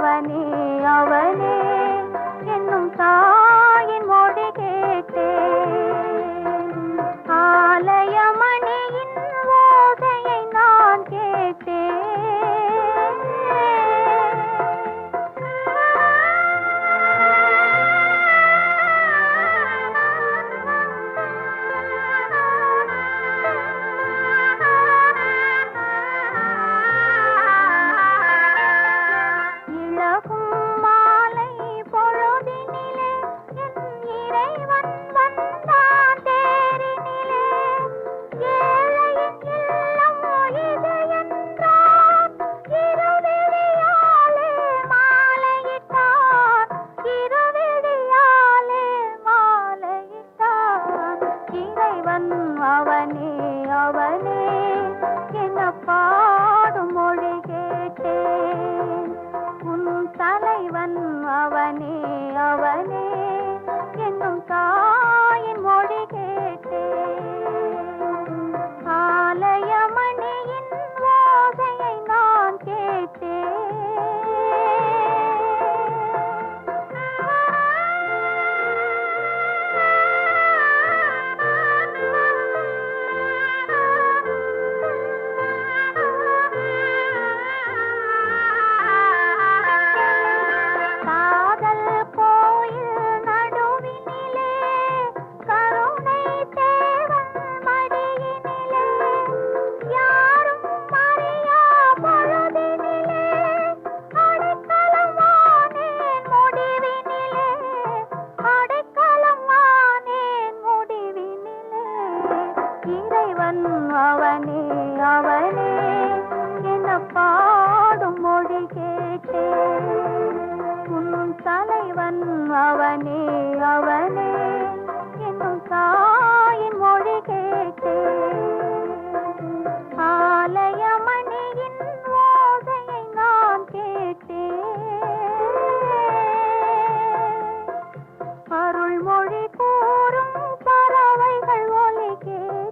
அவனே அவனே என்னும் தாயின் மொழி கேட்டேன். ஆலயமணியின் ஓசையை நான் கேட்டேன். அவனே அவனே என்ன பாடும் மொழி கேட்டேன். உன் தலைவன் அவனே அவனே என்னும் தாயின் மொழி கேட்டேன். ஆலயமணியின் ஓசையை நான் கேட்டேன். அவனே அவனே என்ன பாடும் மொழி கேட்டேன். உன் தலைவன் அவனே அவனே என்னும் தாயின் மொழி கேட்டேன். ஆலயமணியின் ஓசையை நான் கேட்டேன். அருள்மொழி கூறும் பறவைகள் ஒலி கேட்டேன்.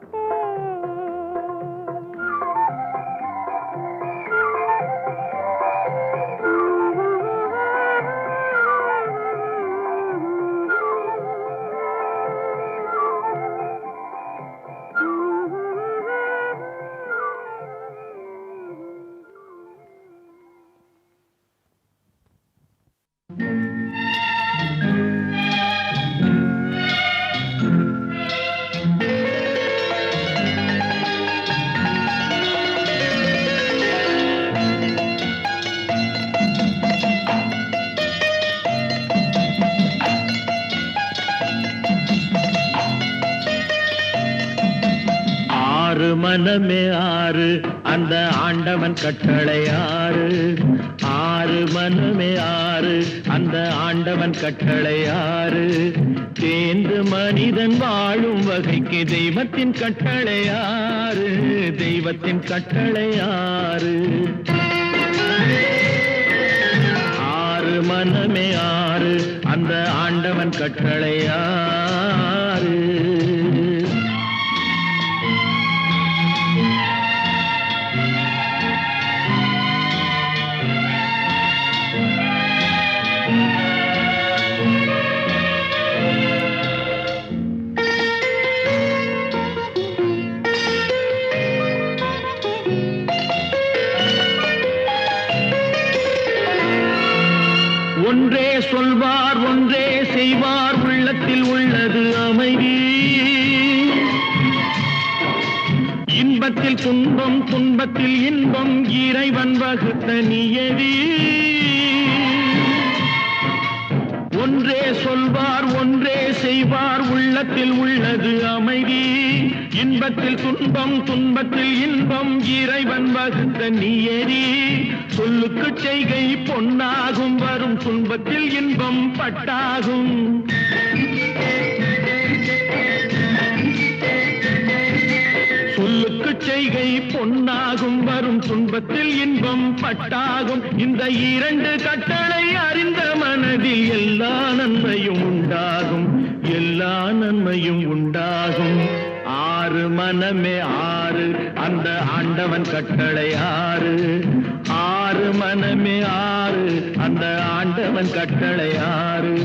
மனமே ஆறு அந்த ஆண்டவன் கட்டளை ஆறு. ஆறு மனமே ஆறு அந்த ஆண்டவன் கட்டளை ஆறு. தேர்ந்து மனிதன் வாழும் வகைக்கு தெய்வத்தின் கட்டளை ஆறு. தெய்வத்தின் கட்டளை ஆறு. ஆறு மனமே ஆறு அந்த ஆண்டவன் கட்டளை ஆறு. ஒன்றே சொல்வார் ஒன்றே செய்வார் உள்ளத்தில் உள்ளது அமைதி. இன்பத்தில் துன்பம் துன்பத்தில் இன்பம் இறைவன் வகுத்த நியதி. ஒன்றே சொல்வார் ஒன்றே செய்வார் உள்ளத்தில் உள்ளது அமைதி. இன்பத்தில் துன்பம் துன்பத்தில் இன்பம் இறைவன் வகுத்த நியதி. சொல்லுக்கு செய்கை பொன்னாகும் வரும் துன்பத்தில் இன்பம் பட்டாகும். சொல்லுக்கு செய்கை பொன்னாகும் வரும் துன்பத்தில் இன்பம் பட்டாகும். இந்த இரண்டு கட்டளை அறிந்த மனதில் எல்லா நன்மையும் உண்டாகும். எல்லா நன்மையும் உண்டாகும். ஆறு மனமே ஆறு அந்த ஆண்டவன் கட்டளை ஆறு. ஆறு மனமே ஆறு அந்த ஆண்டவன் கட்டளை ஆறு.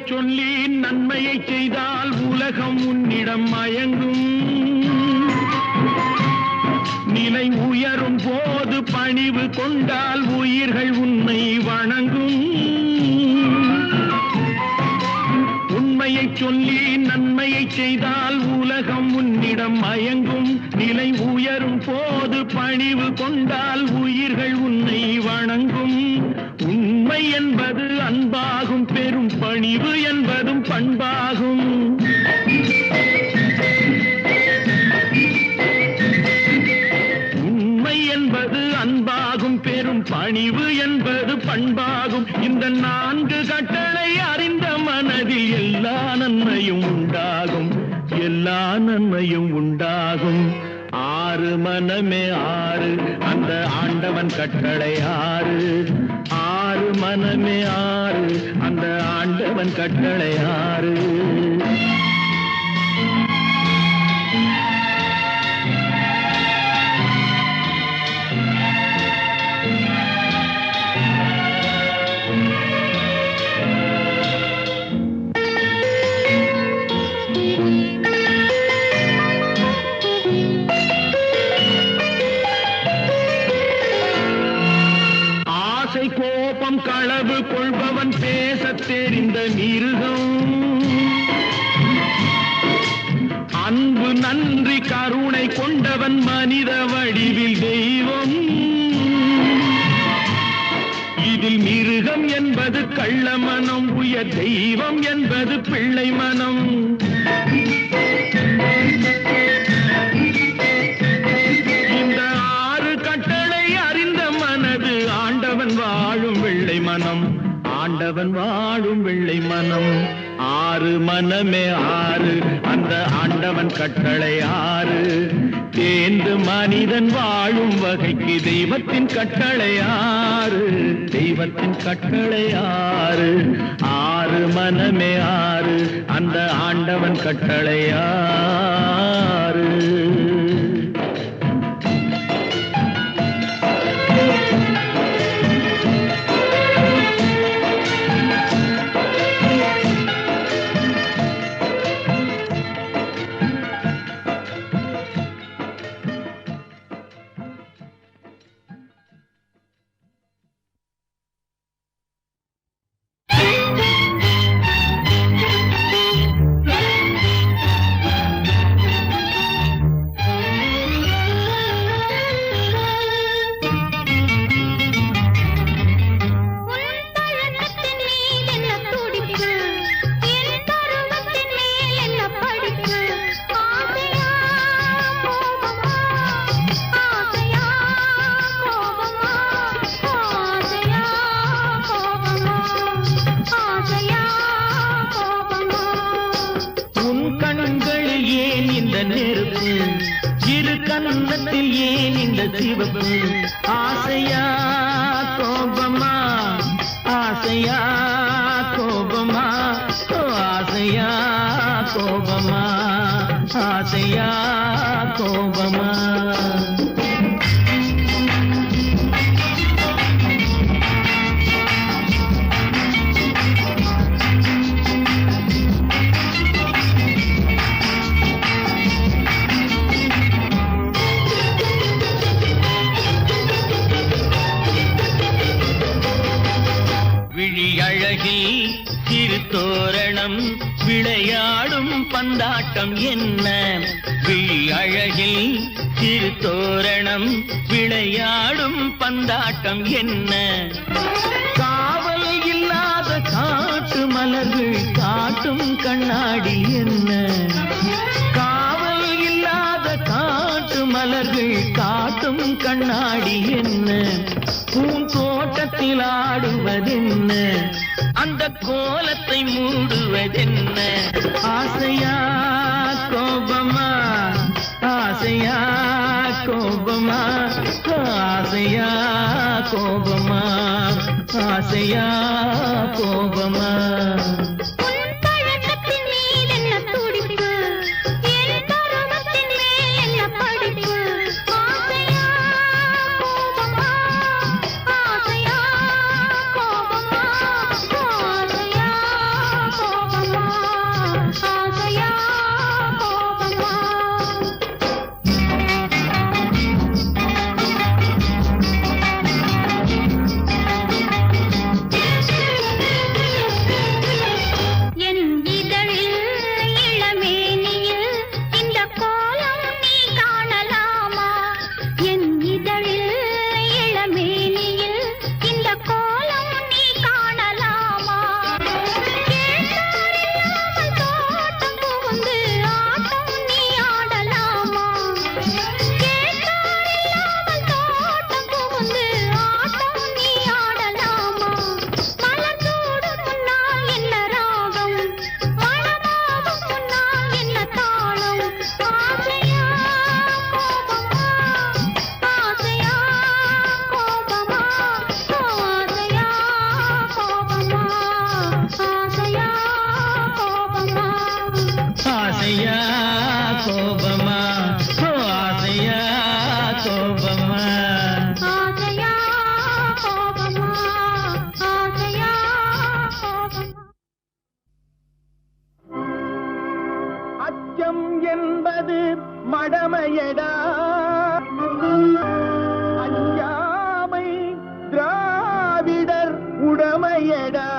சொல்லி நன்மையை செய்தால் உலகம் உன்னிடம் மயங்கும். நிலை உயரும் போது பணிவு கொண்டால் உயிர்கள் உன்னை வணங்கும். உண்மையை சொல்லி நன்மையை செய்தால் உலகம் உன்னிடம் மயங்கும். நிலை உயரும் போது பணிவு கொண்டால் உயிர்கள் உன்னை வணங்கும். உண்மை என்பது அன்பாகும், பெரும் பணிவு என்பதும் பண்பாகும். உண்மை என்பது அன்பாகும், பெரும் பணிவு என்பது பண்பாகும். இந்த 4 கட்டளை அறிந்த மனதில் எல்லா நன்மையும் உண்டாகும், எல்லா நன்மையும் உண்டாகும். 6 மனமே 6 அந்த ஆண்டவன் கட்டளை 6. 6 மனமே 6 அந்த ஆண்டவன் கட்டளை 6. கோபம் களவு கொள்பவன் பேசத் தெரிந்த மிருகம். அன்பு நன்றி கருணை கொண்டவன் மனித வடிவில் தெய்வம். இதில் மிருகம் என்பது கள்ள மனம், உயர் தெய்வம் என்பது பிள்ளை மனம். இந்த 6 கட்டளை அறிந்த மனது ஆண்டவன் வாழும் வெள்ளை மனம், ஆண்டவன் வாழும் வெள்ளை மனம். 6 மனமே 6 அந்த ஆண்டவன் கட்டளை 6. தேர்ந்து மனிதன் வாழும் வகைக்கு தெய்வத்தின் கட்டளை 6, தெய்வத்தின் கட்டளை 6. 6 மனமே 6 அந்த ஆண்டவன் கட்டளை 6. கன்னத்தில் ஏன் இந்த சிவப்பு? ஆசையா கோபமா, ஆசையா கோபமா, ஆசையா கோபமா, ஆசையா கோபமா. சிறு தோரணம் விளையாடும் பந்தாட்டம் என்ன? விழி அழகில் சிறு தோரணம் விளையாடும் பந்தாட்டம் என்ன? காவல் இல்லாத காட்டு மலர்கள் காட்டும் கண்ணாடி என்ன? காவல் இல்லாத காட்டு மலர்கள் காட்டும் கண்ணாடி என்ன? பூந்தோட்டத்தில் ஆடுவதென்ன? அந்த கோலத்தை மூடுவதென்ன? ஆசையா கோபமா, ஆசையா கோபமா ஆசையா கோபமா ஆசையா கோபமா ஆசையா கோபமா ஆசையா கோபமா ஆசையா கோபமா ஆசையா கோபமா. அச்சம் என்பது மடமையடா அஞ்சாமை திராவிடர் உடமையடா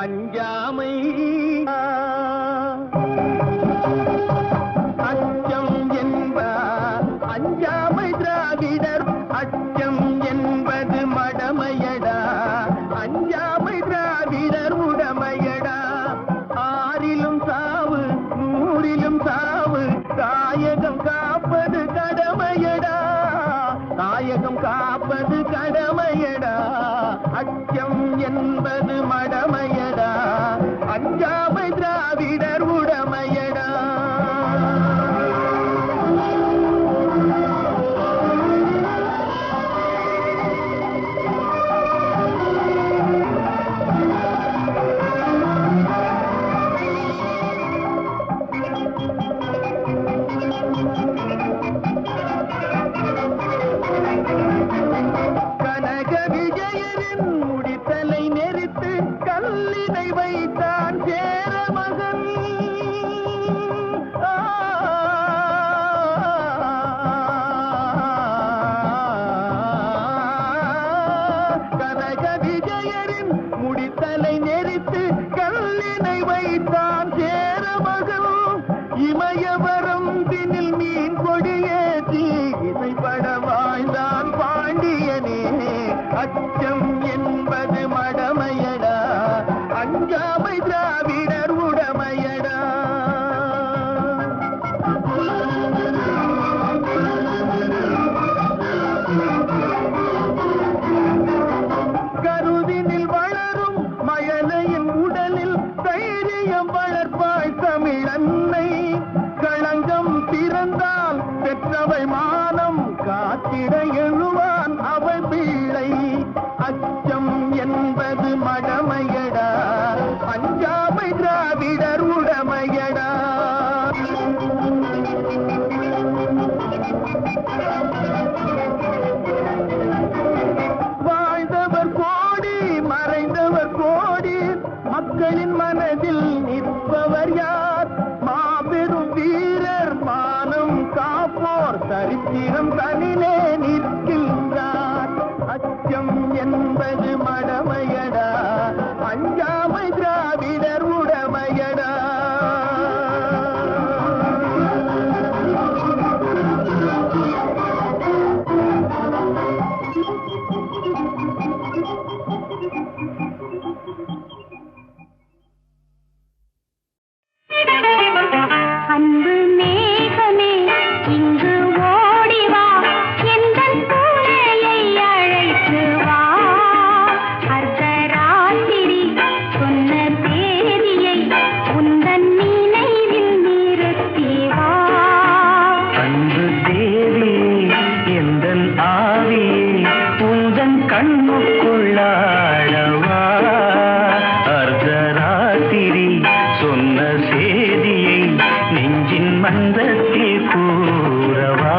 அஞ்சாமை அச்சம் என்ப அஞ்சாமை திராவிடர் அச்சம் என்பது மடமையடா அஞ்சாமை திராவிடர் உடமையடா ஆறிலும் சாவு நூறிலும் சாவு தாயகம் காப்பது கடமையடா தாயகம் காப்பது கடமையடா அச்சம் என்பது மடமையடா அஞ்சாமை திராவிடர் உடமையடா கனக விஜயனின் முடித்தலை நெரித்து கல்லினை வைத்தான் சேர மகன் கனக விஜயரின் முடித்தலை நெரித்து கல்லினை வைத்தான் சேர மகன் இமயவரம் தினில் மீன் கொடியேற்றி இசைப்பட வாழ்ந்தான் பாண்டியனே அச்சம் என்பது மடமையடா அஞ்சாமை திராவிடர் உடமையடா கருதினில் வளரும் மழலையின் உடலில் தைரியம் வளர்ப்பாய் தமிழன்னை களங்கம் பிறந்தால் பெற்றவை மானம் காத்திட எழுவான் அவள் பிள்ளை அச்சம் என்பது மடமையடா அஞ்சாமை திராவிடர் உடமையடா வாழ்ந்தவர் கோடி மறைந்தவர் கோடி மக்களின் மனதில் நிற்பவர் யார் மாபெரும் சேதியை நெஞ்சின் மந்தத்தில் கூறவா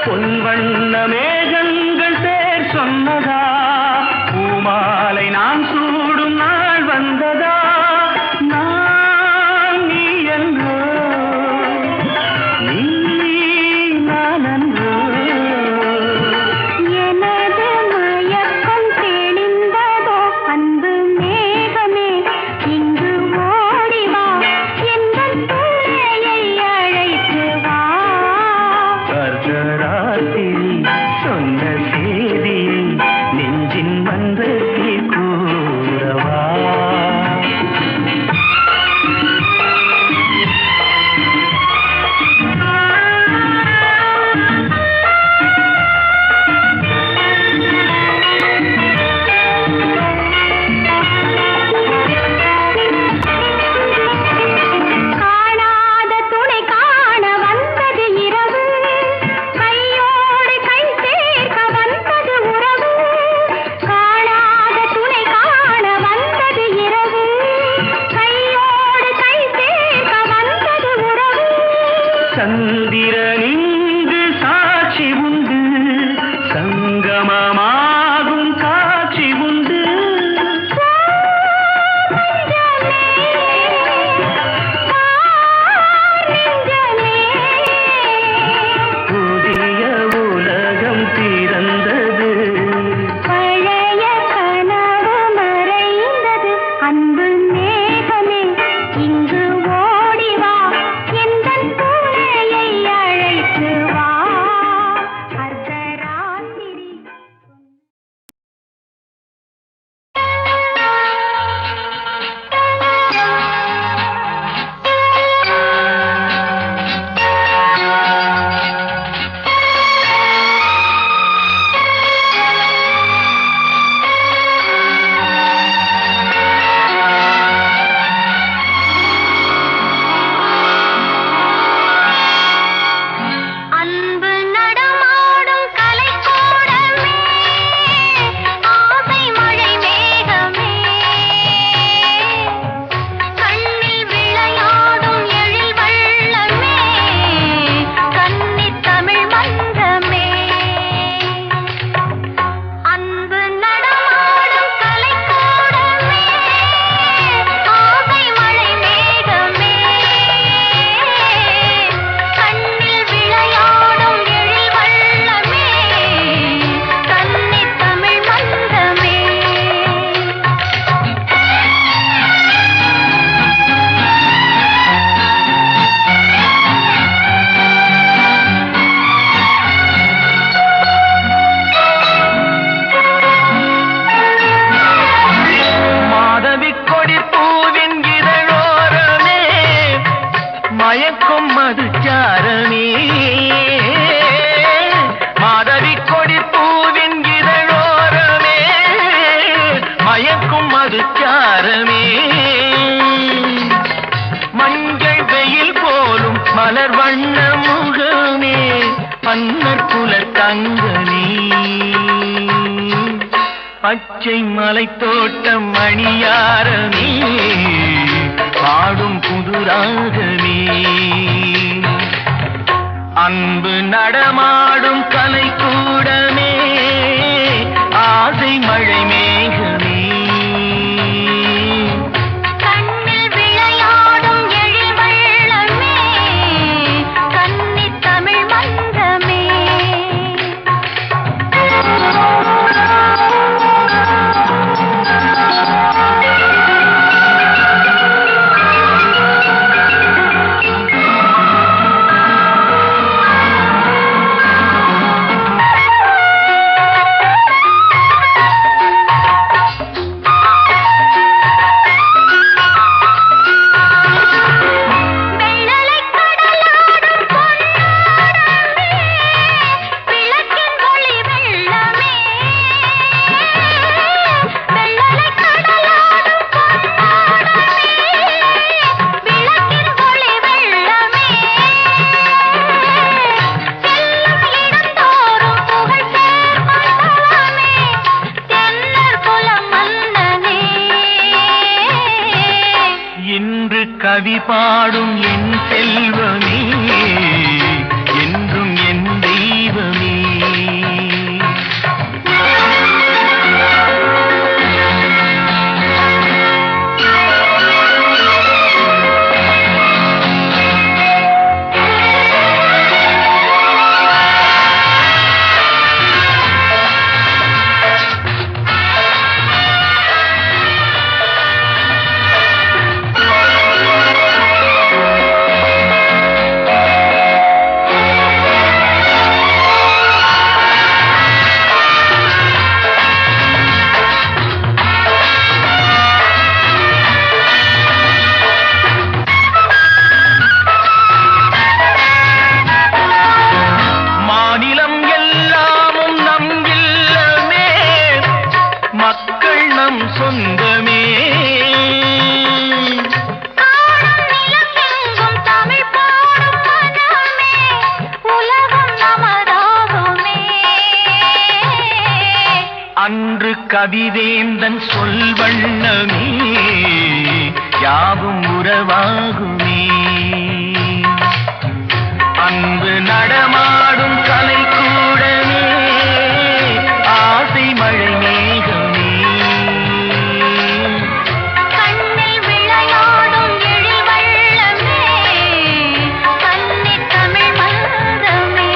பொன்வண்ண மேகங்கள் பேர் சொன்னதா பூமாலை நான் சூடும் நாள் வந்ததா நான் நீ என்றோ நீ நான் என்றோ எனது மயக்கம் தெளிந்ததோ அன்பு மேகமே இங்கு ஓடிவா எங்கள் துணையை அழைத்து வா ராத்திரி சொன்ன சேதியை நெஞ்சின் மந்தத்தில் கூறவா காணாத துணை காண வந்தது இரவு கையோடு கை சேர்க்க வந்தது உறவு காணாத துணை காண வந்தது இரவு கையோடு கை சேர்க்க வந்தது உறவு சந்திரனிங்கு சாட்சி உண்டு சங்கமமாகும் காட்சி உண்டு புதிய உலகம் பிறந்தது பழைய கனவு மறைந்தது அன்பு மேகமே இங்கு ஓடிவா எந்தன் துணையை அழைத்து வா அர்த்தராத்திரி அன்பு நடமாடும் கலைக்கூடமே ஆசை மழை மேகமே கண்ணில் விளையாடும் எழில் வள்ளமே கன்னித் தமிழ் மன்றமே அன்பு நடமாடும் கலைக்கூடமே ஆசை மழை மேகமே கண்ணில் விளையாடும் எழில் வள்ளமே கன்னித் தமிழ் மன்றமே மாதவி கொடி பூவின் இதழோரமே மயக்கும் மதுச்சாரமே மாதவி கொடி பூவின் இதழோரமே மயக்கும் மதுச்சாரமே மஞ்சள் வெயில் போலும் மலர் வண்ண முகமே மன்னர் குல தங்கமே பச்சை மலை தோட்டம் மணியாரமே பாடும் புதுராகமே அன்பு நடமாடும் கலைக்கூடமே ஆசை மழை மேகமே கண்ணில் விளையாடும் எழில் வள்ளமே கன்னித் தமிழ் மன்றமே கவி பாடும் என் செல்வமே, என்றும் என் தெய்வமே. அன்று கவிவேந்தன் சொல் வண்ணமே, யாவும் உறவாகுமே. அன்பு நடமாடும் கலை கூடமே, ஆசை மழை மேகமே. கண்ணில் விளையாடும் எழில் வள்ளமே, கன்னித் தமிழ் மன்றமே.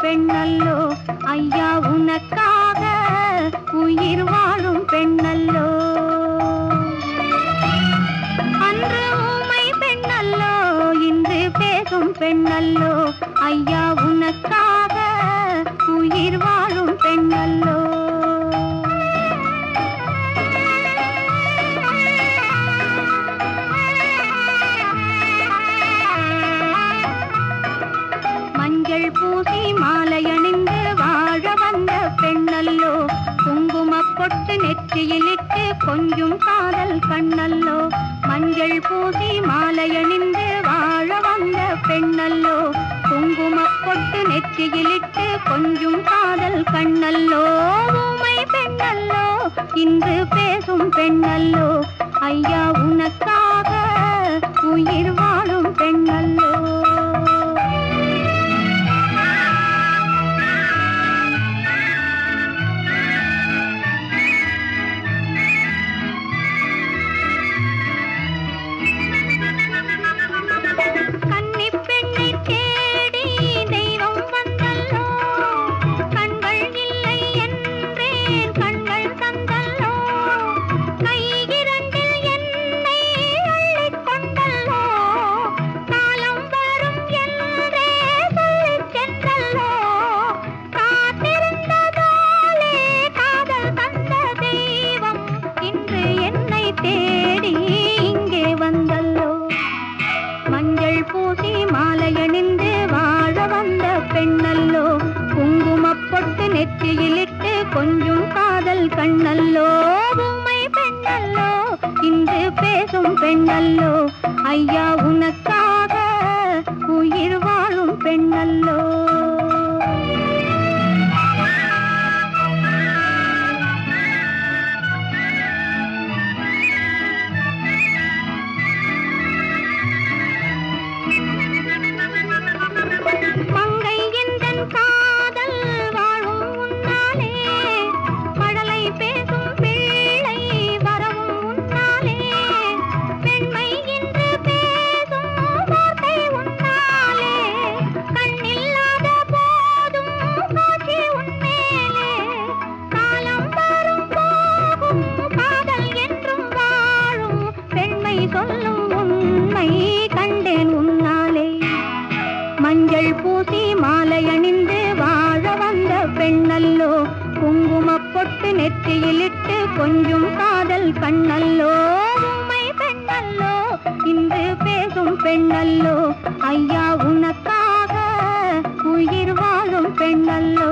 பெண்ணல்லோ ஐயா, உனக்காக உயிர் வாழும் பெண்ணல்லோ. அன்று ஊமை பெண்ணல்லோ, இன்று பேசும் பெண்ணல்லோ ஐயா, உனக்காக உயிர் வாழும் பெண்ணல்லோ. மஞ்சள் பூசி மாலையணிந்து வாழ வந்த பெண்ணல்லோ, குங்குமப் பொட்டு நெற்றியிலிட்டு கொஞ்சும் காதல் கண்ணல்லோ. மஞ்சள் பூசி மாலையணிந்து வாழ வந்த பெண்ணல்லோ, குங்குமப் பொட்டு நெற்றியிலிட்டு கொஞ்சும் காதல் கண்ணல்லோ. ஊமை பெண்ணல்லோ, இன்று பேசும் பெண்ணல்லோ ஐயா, உனக்காக உயிர் வாழும் பெண்ணல்லோ. நெற்றியிலிட்டு கொஞ்சம் காதல் கண்ணல்லோ. ஊமை பெண்ணல்லோ, இன்று பேசும் பெண்ணல்லோ ஐயா, உனக்காக உயிர் வாழும் பெண்ணல்லோ. மங்கை எந்தன் காதல் வாழும் உன்னாலே, மழலை பேசும் பிள்ளை வரவும் உன்னாலே, பெண்மை இன்று பேசும் வார்த்தை உன்னாலே, கண்ணில்லாத குங்குமப்பொட்டு நெற்றியிலிட்டு கொஞ்சம் காதல் கண்ணல்லோ உம்மை பெண்ணல்லோ இன்று பேசும் பெண்ணல்லோ ஐயா உனக்காக உயிர் வாழும் பெண்ணல்லோ